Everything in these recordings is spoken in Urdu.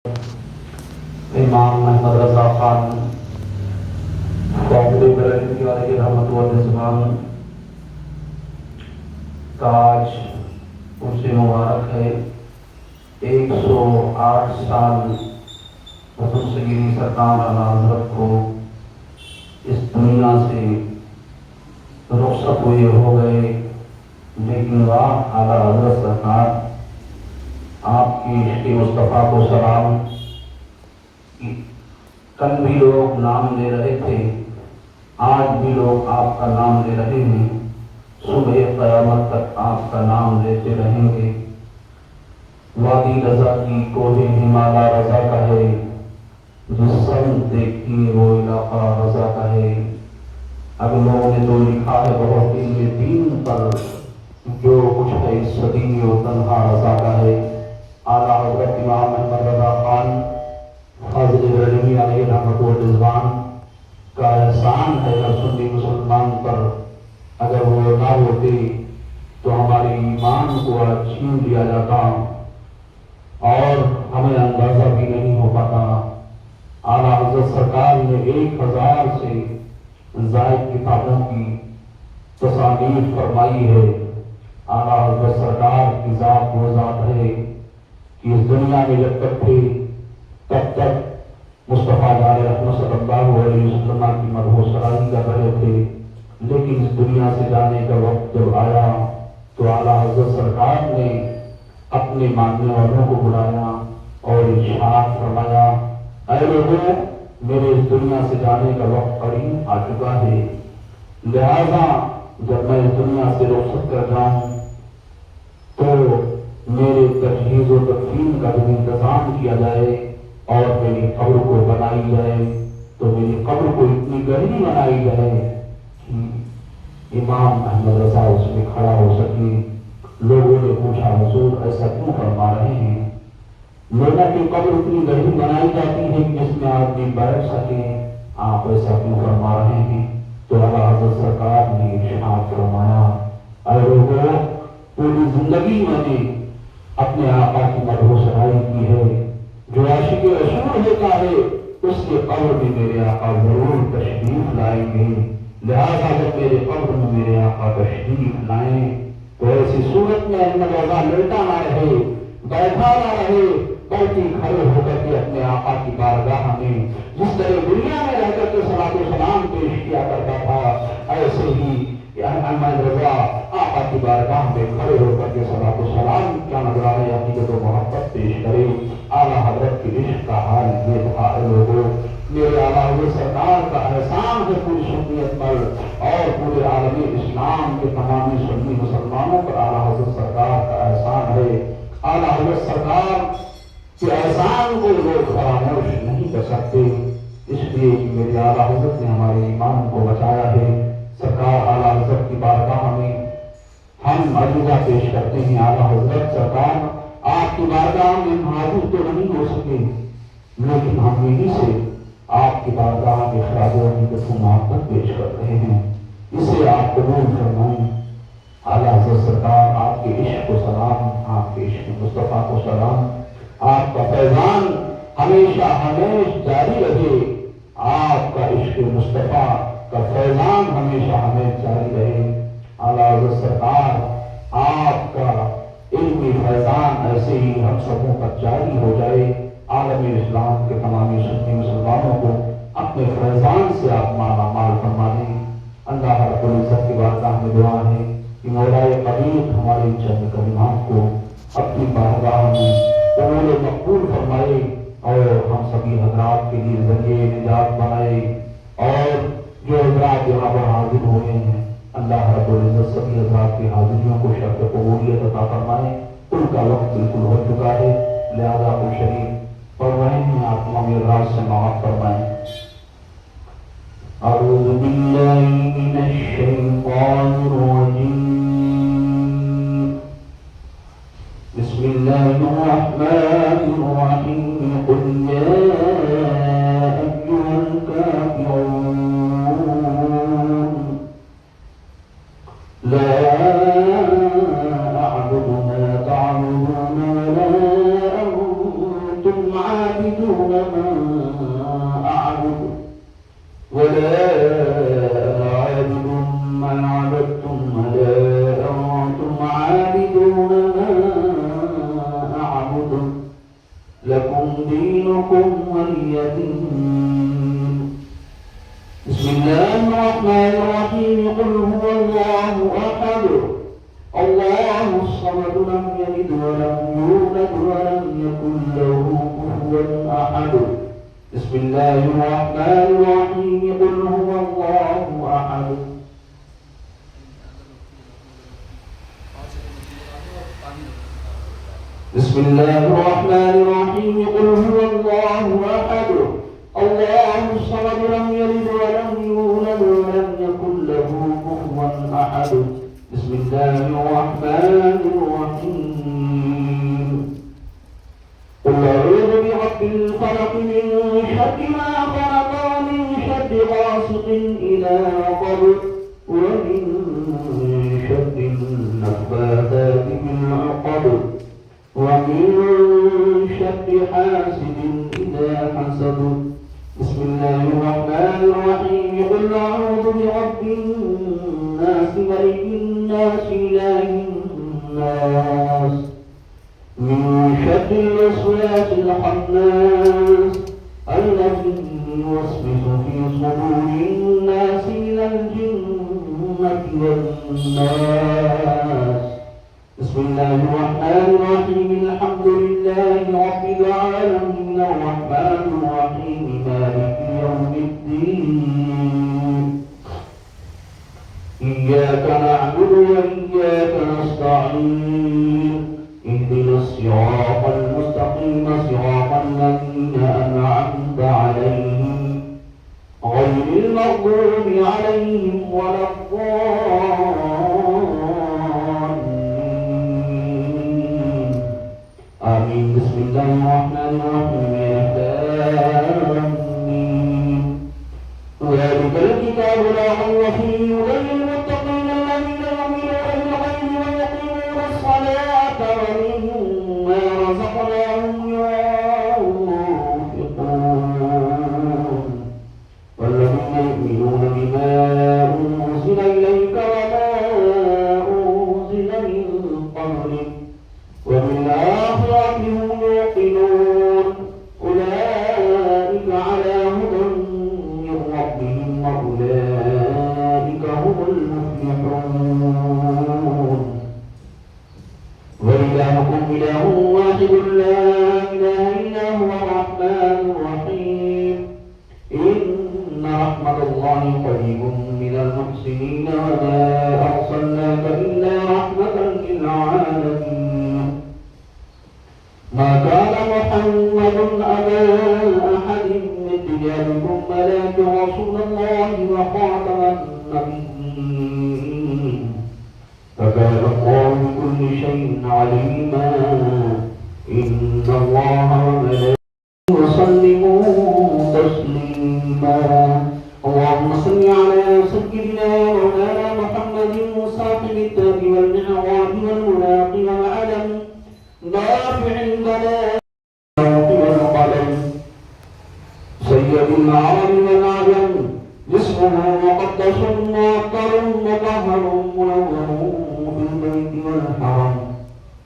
امام محمد رضا خان قومی برادری علیہ رحمت و رضوان کا آج عرس مبارک ہے۔ 108 سال حضور سیدی سرکار اعلیٰ حضرت کو اس دنیا سے رخصت ہوئے ہو گئے، لیکن واہ اعلیٰ حضرت سرکار آپ کی عشق مصطفیٰ کو سلام۔ کل بھی لوگ نام لے رہے تھے، آج بھی لوگ آپ کا نام لے رہے ہیں، صبح قیامت تک آپ کا نام لیتے رہیں گے۔ وادی رضا کی کوہ ہمالا رضا کا ہے، جس سمت دیکھیے وہ علاقہ رضا کا ہے۔ اب لوگوں نے تو لکھا ہے بہت علم دین پر، جو کچھ ہے اس صدی و تنہا رضا کا ہے۔ اعلیٰ حضرت امام محمد رضا خان فاضل بریلوی علیہ رحمت و رضوان کا احسان ہے ہر سنی مسلمان پر۔ اگر وہ نہ ہوتے تو ہمارے ایمان کو چھین لیا جاتا اور ہمیں اندازہ بھی نہیں ہو پاتا۔ اعلیٰ حضرت سرکار نے 1000 سے زائد کتابوں کی تصانیف فرمائی ہے۔ اعلیٰ حضرت سرکار کی ذات وہ ذات ہے کہ اس دنیا میں جب تک تھے تب تک مصطفیٰ جان رحمت صلی اللہ علیہ وسلم کی مدح و سرائی کر رہے تھے، لیکن اس دنیا سے جانے کا وقت جب آیا تو اعلیٰ حضرت سرکار نے اپنے ماننے والوں کو بلایا اور ارشاد فرمایا، اے لوگوں، میرے اس دنیا سے جانے کا وقت قریب آ چکا ہے، لہذا جب میں اس دنیا سے رخصت کر جاؤں تو میرے تجہیز و تکفین کا بھی انتظام کیا جائے اور میری قبر کو بنائی جائے، تو میری قبر کو اتنی گہری بنائی جائے کہ امام احمد رضا اس میں کھڑا ہو سکے۔ لوگوں نے پوچھا، حضور ایسا کیوں فرما رہے ہیں؟ لوگوں کی قبر اتنی گہری بنائی جاتی ہے کہ جس میں آدمی بیٹھ سکے، آپ ایسا کیوں فرما رہے ہیں؟ تو اعلیٰ حضرت سرکار نے ارشاد فرمایا، اے لوگوں، پوری زندگی میں نے اپنے آقا کی مدح و سرائی کی ہے، جو عاشق رسول ہوتا ہے اس کے قبر میں میرے آقا ضرور تشریف لائیں گے، لہذا جب میرے قبر میں میرے آقا تشریف لائیں تو ایسی صورت میں احمد رضا لیٹا نہ رہے، بیٹھا نہ رہے، بلکہ کھڑے ہو کر کے اپنے آقا کی بارگاہ میں جس طرح دنیا میں رہ کر کے صلاۃ و سلام پیش کیا کرتا تھا، ایسے ہی احمد رضا آقا کی بارگاہ میں کھڑے ہو کر کے صلاۃ و سلام کیا نظرانہ عقیدت و محبت پیش کرے۔ اعلیٰ حضرت کی عشق کا حال یہ تھا۔ اے لوگوں، میرے اعلیٰ حضرت سرکار کا احسان ہے پوری سنیت پر اور پورے عالم اسلام کے تمامی سنی مسلمانوں پر اعلیٰ حضرت سرکار کا احسان ہے۔ اعلیٰ حضرت سرکار کے احسان کو لوگ فراموش نہیں کر سکتے، اس لیے کہ میرے اعلیٰ حضرت نے ہمارے ایمان کو بچایا ہے۔ سرکار اعلیٰ حضرت کی بارگاہ میں ہم عریضہ پیش کرتے ہیں، اعلیٰ حضرت سرکار آپ کی بارگاہ میں حاضر تو نہیں ہو سکے، لیکن ہم یہیں سے آپ کی بارگاہ میں خراج عقیدت و محبت پیش کر رہے ہیں، اسے آپ قبول فرمائیں۔ اعلیٰ حضرت سرکار آپ کے عشق کو سلام، آپ کے عشق مصطفیٰ کو سلام، آپ کا فیضان ہمیشہ ہمیشہ جاری رہے، آپ کا عشق مصطفیٰ کا فیضان ہمیشہ ہمیشہ جاری رہے۔ اعلیٰ حضرت سرکار آپ کا علمی فیضان ایسے ہی ہم سبوں پر جاری ہو جائے، عالم اسلام کے تمامی سنی مسلمانوں کو اپنے فیضان سے آپ مالا مال فرما دیں۔ اللہ رب العزت کی بارگاہ میں دعا ہے کہ مولا قدیر ہمارے چند کلمات کو اپنی بارگاہ میں قبول مقبول فرمائے اور ہم سبھی حضرات کے لیے ذریعے نجات بنائے، اور جو حضرات یہاں پر حاضر ہوئے ہیں اللہ رب العزت سبھی حضرات کی حاضریوں کو شرط قبولیت عطا فرمائے۔ ان کا وقت بالکل ہو چکا ہے، لہذا کو شریف پڑھ رہے ہیں، آپ ہمیں راز سے معاف فرمائیں۔ اعوذ باللہ من الشیطان الرجیم، بسم اللہ الرحمن الرحیم، قل یا ایھا الکافرون لا أعبد ما تعبدون ولا أنتم عابدون ما أعبد ولا أنا عابد ما عبدتم ولا أنتم عابدون ما أعبد لكم دينكم ولي دين. بسم الله الرحمن الرحيم. قل هو الله أحد الله الصمد لم يلد ولم يولد ولم يكن له كفوا أحد. بسم الله الرحمن الرحيم. قل هو الله أحد. بسم الله الرحمن الرحيم. قل هو الله أحد الله الصمد لم يلد ولم يولد ولم يكن له كفوا أحد. بسم الله الرحمن الرحيم. قل أعوذ برب الفلق من شر ما خلق ومن شر غاسق إذا وقب ومن شر النفاثات في العقد ومن شر حاسد إذا حسد. بسم الله الرحمن الرحيم. قل أعوذ برب الناس ملك الناس إله الناس من شر الوسواس الخناس الذي يوسوس في صدور الناس من الجنة والناس. بسم الله الرحمن الرحيم. الحمد لله رب العالمين الرحمن الرحيم مالك يوم الدين إياك نعبد وإياك نستعين اهدنا الصراط المستقيم صراط الذين أنعمت عليهم غير المغضوب عليهم ولا الضالين آمين. بسم الله الرحمن الرحيم. ذلك الكتاب لا ريب فيه هدى للمتقين الذين يؤمنون بالغيب ويقيمون الصلاة ومما رزقناهم ينفقون والذين يؤمنون بما أنزل إليك وما أنزل من قبلك وبالآخرة هم يوقنون أولئك على هدى من ربهم وأولئك هم المفلحون. وإلهكم إله واحد لا إله إلا هو الرحمن الرحيم. إن رحمة الله قريب من المحسنين وما أرسلناك إلا رحمة للعالمين. ما كان محمد أبا أحد من رجالكم ولكن رسول الله وخاتم النبيين فكان الله بكل شيء عليما. إن الله وملائكته يصلون تسليما. اللهم صل على سيدنا مولانا محمد صاحب التاج والمعراج والملاق والعلم دافع البلاء والقلم سيد العرب والعجم جسمه مقدس معطر مطهر منور بالبيت والحرم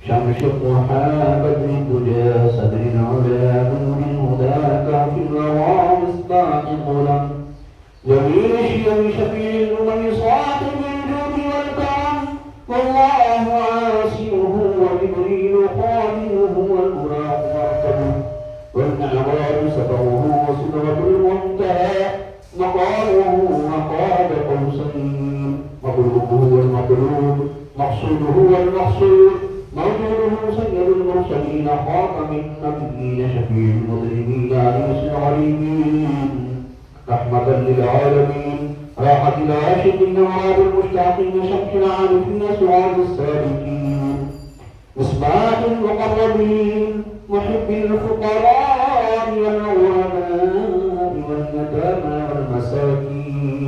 شمس الضحى بدر الدجى صدر العلا نور الهدى كهف الورى مصباح الظلم جميل الشيم شفيع الأمم صاحب الجود والكرم والله عاصمه وجبريل خادمه والبراق مركبه والمعراج سفره وسدرة المنتهى مقامه مقام قوسين مطلوبه والمطلوب مقصوده والمقصود موجوده سيد المرسلين خاتم النبيين شفيع المظلمين أنيس الغريبين رحمة للعالمين راحة العاشقين وعاد المشتاقين شمس العارفين سعاد السالكين مصباح المقربين محب الفقراء والغرباء واليتامى والمساكين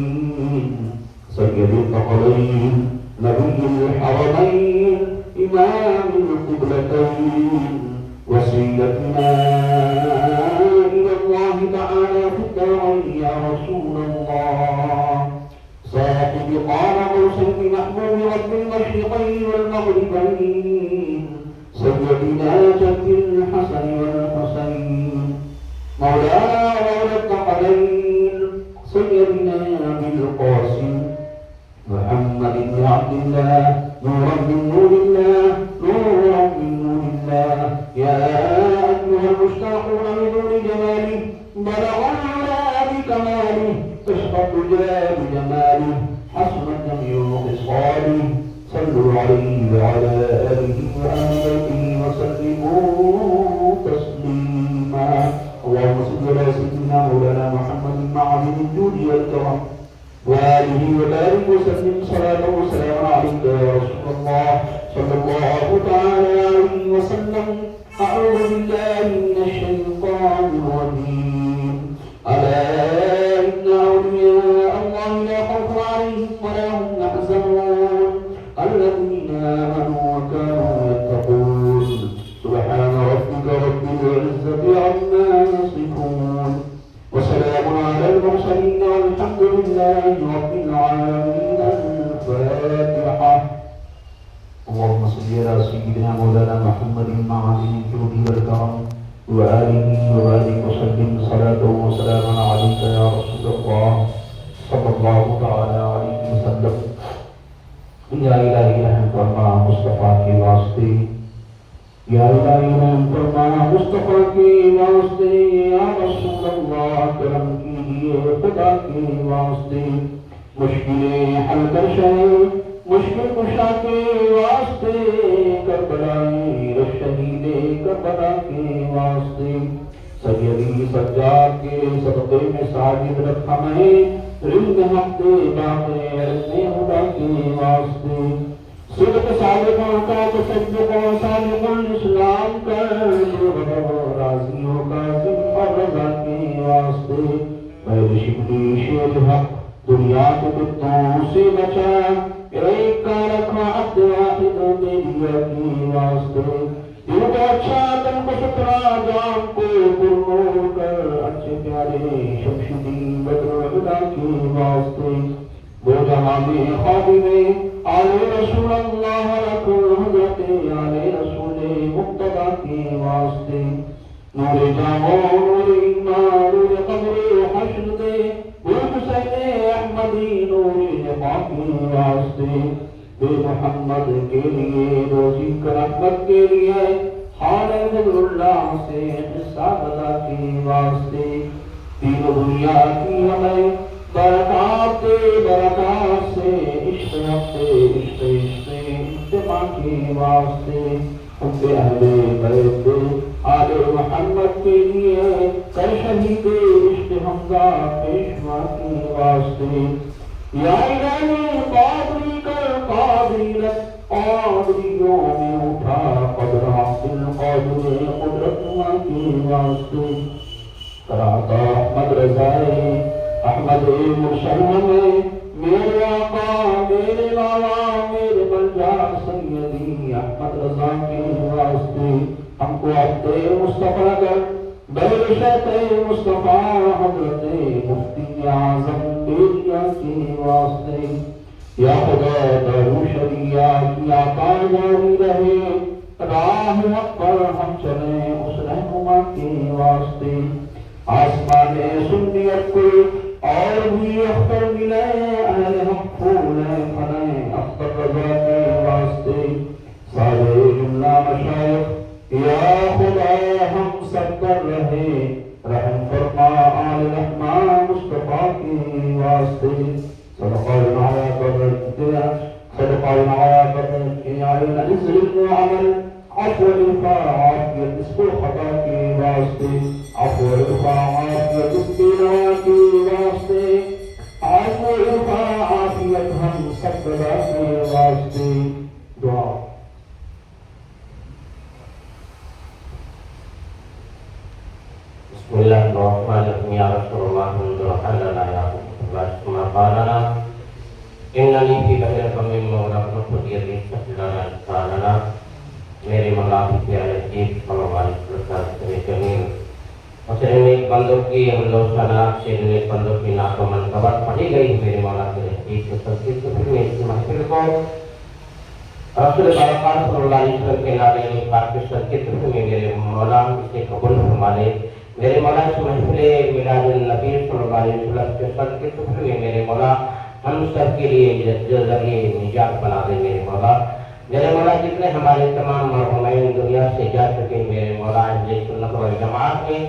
سيد الثقلين نبي الحرمين إمام القبلتين وسيلتنا الأكرمين سيدنا جد الحسن والحسين مولانا مولى الثقلين سيدنا أبي القاسم محمد بن عبد الله نورا من نور الله نورا من نور الله يا أيها المشتاقون لنور جماله بلغ العلا بكماله اشرق الجلال بجماله حسنت جميع خصاله صلوا عليه وعلى آله وآل بيته وسلموا تسليما اللهم صل على سيدنا مولانا محمد معبد الجود والكرم وآله وبارك وسلم صلاة وسلاما عليك يا رسول الله صلى الله تعالى عليه وسلم أعوذ بالله من الشيطان الرجيم ألا إن أولياء الله لا خوف عليهم ولا هم يحزنون الذين آمنوا وكانوا يتقون سبحان ربك رب العزة عما يصفون وسلام على المرسلين والحمد لله رب العالمين الفاتحة اللهم صل على سيدنا مولانا محمد معدن الجود والكرم وآله وبارك وسلم صلاة وسلاما عليك يا رسول الله صلى الله تعالى عليه وسلم یا الہی رحم فرما مصطفیٰ کے واسطے یا الہی رحم فرما مصطفیٰ کے واسطے یا رسول اللہ کرم کیجیے خدا کے واسطے مشکلیں حل کر شاہ مشکل کشا کے واسطے کربلائے شہید کربلا کے واسطے سیدی سجاد کے صدقے میں ساجد رکھا میں رزق حق دے باقی رزق خدا کے واسطے صدق صادقوں کا تصدق صادق الاسلام کا راضیوں کا ذکر رضا کے واسطے پہلے شکلی شیر حق دنیا کو کتوں سے بچا ایک کا رکھا عبد واحد میریا کے واسطے دل کو اچھا تن کو سترا جان کو پرنور کر اچھے پیارے شمشدی بدر خدا کے واسطے وہ جہاں میں خواب میں آل رسول اللہ رکھو حضرت آل رسول مقتدہ کے واسطے نور جامع نور ایمان نور قبر حشر دے حسین احمدی نور نفاق کے واسطے بے محمد کے لیے روزی کرامت کے لیے خالد اللہ سے حصہ بدا کے واسطے تین دنیا کی ہمیں برکات سے عشق اجتماع کے واسطے حب اہل بیت آل محمد کے لیے کر شہید عشق حمزہ پیشوا کے واسطے یا الہی قادری کر قادریت قادریوں میں اٹھا قدر عبد القادر قدرت کے واسطے کراتا احمد رضائے احمد مرشد میں میرے آقا میرے مولا میرے ملجا سیدی احمد رضا کے واسطے ہم کو عبد مصطفیٰ کر بہشت مصطفیٰ حضرت مفتی اعظم بیریا کے واسطے یا خدا دارو شریعہ کی آقا جاری رہے راہ حق پر ہم چلیں اس رہنما کے واسطے آسمان سنیت کو اور بھی اختر ملے اہل حق پھولیں پھلیں اختر رضا کے واسطے سارے جملہ مشایخ یا خدا ہم سب پر رہے رحم فرما آل رحمان مصطفیٰ کے واسطے صدقہ المعایا قدر صدقہ المعایا قدر کی آئین عزر المعامل عفو الفا عافیت اس کو خطا کے واسطے عفو الفا عافیت اس کے نوا کے واسطے عفو الفا عافیت ہم سب بدا کے واسطے دعا بسم الله الرحمن الرحيم يا رسول الله انظر حلنا يا رسول الله قالنا إنني في بحر مما ورحمة بيدي سهلنا لساننا میرے مولا کی عزیز صلی اللہ علیہ وسلم جمیل حسین ایک بندوں کی حمد و ثنا سے ایک بندوں کی نعت و منقبت پڑھی گئی میرے مولا کے عزیز کے تذکیر کے پھر میں اس محفل کو رسول پاک صلی اللہ علیہ وسلم کے نام پاک کے صدقے میں میرے مولا اسے قبول فرما لے۔ میرے مولا اس محفل میلاد النبی صلی اللہ علیہ وسلم کے صدقے میں میرے مولا ہم سب کے لیے ذریعے نجات بنا دے میرے مولا۔ میرے مولا جتنے ہمارے تمام مرحومین دنیا سے جا چکے میرے مولا اہل سنت و جماعت میں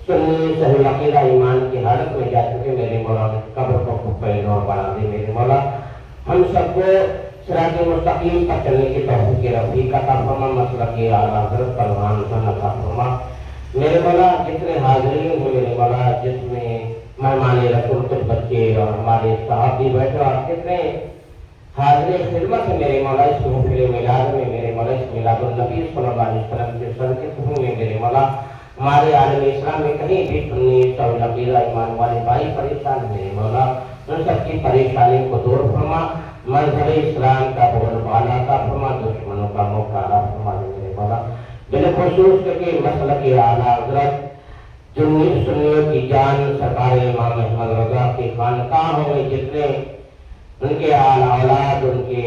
سنی صحیح عقیدہ ایمان کی حالت میں جا چکے میرے مولا قبر کو نور بنا دے میرے مولا۔ ہم سب کو صراط مستقیم پر چلنے کی توفیق رفیق عطا فرما، مسلک اعلیٰ حضرت پروان عطا فرما میرے مولا۔ جتنے حاضرین ہیں میرے مولا، جس میں مہمان رسول کچھ بچے اور ہمارے صحابی بیٹھے اور کتنے حاضر خدمت ہے میرے مولا اس محفل میلاد میں میرے مولا، اس میلاد النبی صلی اللہ علیہ وسلم کے صدقے میں میرے مولا ہمارے عالم اسلام میں کہیں بھی سنی صحیح عقیدہ ایمان والے بھائی پریشان میرے مولا، ان سب کی پریشانی کو دور فرما، مذہب اسلام کا بول بالا عطا فرما، دشمنوں کا موقع عطا فرما میرے مولا۔ بالخصوص کر کے مسلک اعلیٰ حضرت سنیوں کی جان سرکار امام احمد رضا کے خانقاہوں میں جتنے ان کے آل اولاد، ان کے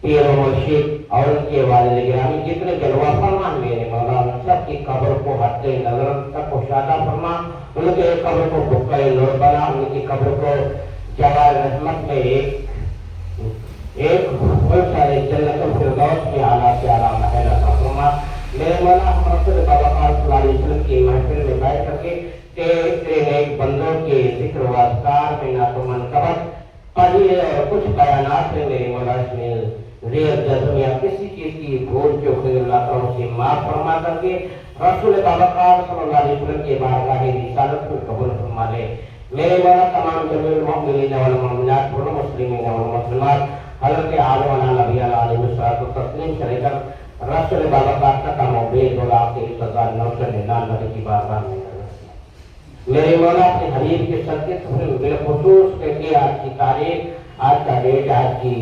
پیر و مرشد اور ان کے والد گرامی جتنے جلوہ فرمان میرے مولا، ان سب کی قبر کو حد نظر تک کشادہ فرما، ان کے قبر کو بقع نور بنا، ان کی قبر کو جوار رحمت میں ایک سارے جنت الفردوس میں اعلیٰ سے اعلیٰ محل عطا فرما میرے مولا۔ ہم رسول پاک صلی اللہ علیہ وسلم کی محفل میں بیٹھ کر کے تیرے نیک بندوں کے ذکر و اذکار میں نعت و منقبت پڑھی اور کچھ بیانات میں میرے مولا اس میں زیر جزم یا کسی چیز کی بھول چوک اللہ تعالیٰ سے معاف فرما کر کے رسول پاک صلی اللہ علیہ وسلم کے بارگاہ رسالت کو قبول فرما لے میرے مولا۔ تمام جمیع المؤمنین والمؤمنات والمسلمین والمسلمات حضرت عالم نبی علیہ الصلوۃ والتسلیم سے لے کر رسول پاک کا موبیل دولا کے 1999 کی بارگاہ میں میرے مولا اپنے حبیب کے صدقے بالخصوص کر کے آج کی تاریخ، آج کا ڈیٹ، آج کی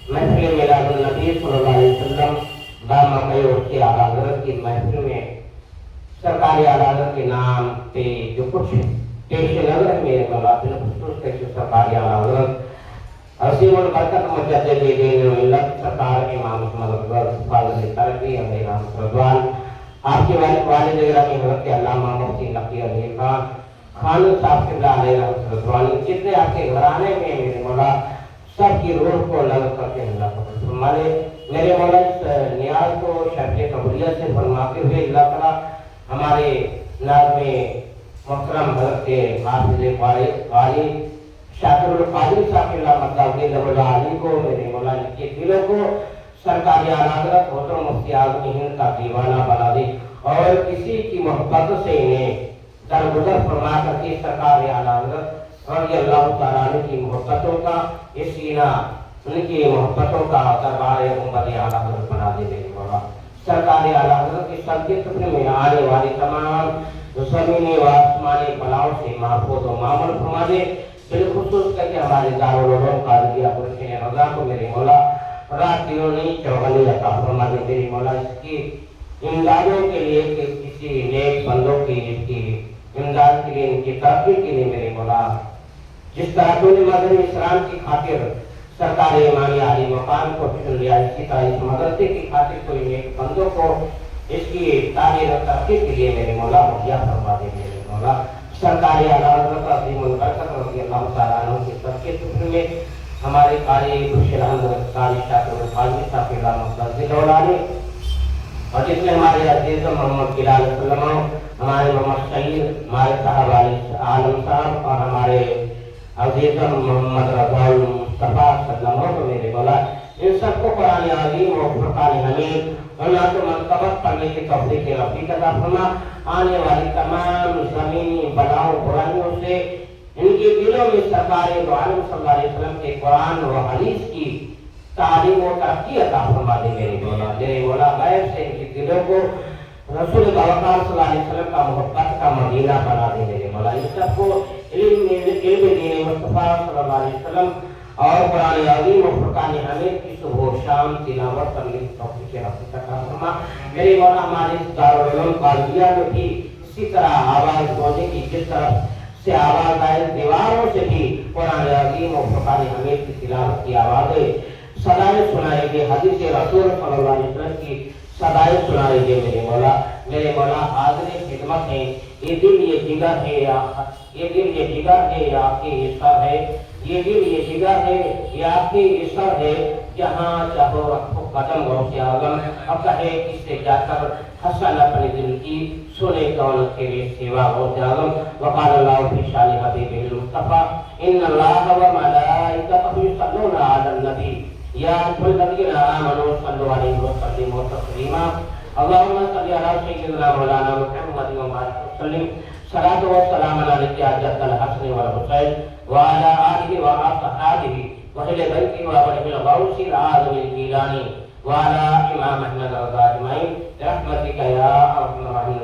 محفل میلاد النبی صلی اللہ علیہ وسلم دامہ کے اعلیٰ حضرت کی محفل میں سرکاری اعلیٰ حضرت کے نام پہ جو کچھ پیش نظر ہے میرے مولا بالخصوص کر کے سرکاری اعلیٰ حضرت عظیم البرکت مجدد دین ملت سرکار امام احمد رضا فاضل ترقی علیہ رضوان، آپ کے والد گرامی حضرت علامہ مفتی نقی علی خان صاحب قبلہ علیہ رضوان، جتنے آپ کے گھرانے میں میرے مولا سب کی روح کو لگ کر کے اللہ قبول فرما لے میرے مولا۔ اس نیاز کو شرط قبولیت سے فرماتے ہوئے اللہ تعالیٰ ہمارے ناظم محترم حضرت حافظ قاری شاکر القادری صاحب اللہ علی کو میرے مولا ان کے دلوں کو سرکاری اعلیٰ حضرت محترم مفتی اعظم ہند کا دیوانہ بنا دے اور کسی کی محبت سے انہیں درگزر فرما کر کے سرکار اعلیٰ حضرت رضی اللہ تعالیٰ عنہ کی محبتوں کا یہ سینہ، ان کی محبتوں کا دربار امت اعلیٰ حضرت بنا دے میرے مولا۔ سرکار اعلیٰ حضرت کے صدقے میں آنے والی تمام زمینی و آسمانی بلاؤں سے محفوظ و معمول فرما دے بالخصوص کر کے ہمارے دارالعلوم قادریہ برکین رضا کو میرے مولا رات دیونی چوغلی عطا فرما دے میری مولا۔ اس کی امدادوں کے لیے کہ کسی نیک بندوں کی اس کی امداد کے لیے، ان کی ترقی کے لیے میرے مولا جس طرح تو نے مذہب اسلام کی خاطر سرکار امامی عالی مقام کو چن لیا، اسی طرح اس مدرسے کی خاطر کوئی نیک بندوں کو اس کی تعمیر و ترقی کے لیے میرے مولا مہیا فرما دے میرے مولا۔ سرکاری اعلیٰ حضرت عظیم البرکت رضی اللہ تعالیٰ عنہ کے صدقے میں ہمارے قاری خوشیر حضرت قاری شاکر القادری صاحب اللہ مفضل اولانی اور جتنے ہمارے عزیز محمد بلال وسلم، ہمارے محمد سعید، ہمارے صاحب عالم صاحب اور ہمارے عزیز محمد رضا المصطفیٰ صلی اللہ علیہ وسلم میرے مولا ان سب کو قرآن عظیم و فرقان حمید اور نعت و منقبت پڑھنے کی توفیق رفیق عطا فرما۔ آنے والی تمام زمینی بلاؤں برائیوں سے ان کے دلوں میں سرکار دو عالم صلی اللہ علیہ وسلم کے قرآن و حدیث کی تعلیم و ترقی عطا فرما دے میرے مولا۔ میرے مولا غیب سے ان کے دلوں کو رسول پاک صلی اللہ علیہ وسلم کا محبت کا مدینہ بنا دے میرے مولا۔ ان سب کو علم دین مصطفیٰ صلی اللہ علیہ وسلم اور قرآن عظیم و فرقان حمید کی صبح و شام تلاوت کرنے کی توفیق رفیق عطا فرما میرے مولا۔ ہمارے اس دارالعلوم قادریہ میں بھی اسی طرح آواز ہونے کی جس طرف سے آواز آئے دیواروں سے بھی قرآن عظیم و فرقان حمید کی تلاوت کی آوازیں صدائیں سنائیے حدیث رسول صلی اللہ علیہ وسلم کی صدائیں سنائیے میرے مولا حاضر خدمت ہے. یہ دل یہ جگر ہے یا یہ دل یہ جگر ہے یا آپ کی عشق ہے. یہ دل یہ جگر ہے یہ آپ کی عشق ہے. جہاں چاہو رکھو قدم غوث اعظم. اب کہے کس سے جا کر حسن اپنے دل کی سنے کون تیرے سوا غوث اعظم. وقال اللہ فی شان حبیبہ المصطفیٰ ان اللہ وملائکتہ یصلون علی النبی یا ایھا الذین آمنوا صلوا علیہ وسلموا تسلیما. اللهم صل على سيدنا مولانا محمد وبارك وسلم صلاة والسلام عليك يا جد الحسن والحسين وعلى آله وأصحابه وأهل بيته وأهل الغوث العظيم الجيلاني وعلى إمام أحمد رضا أجمعين برحمتك يا أرحم الراحمين.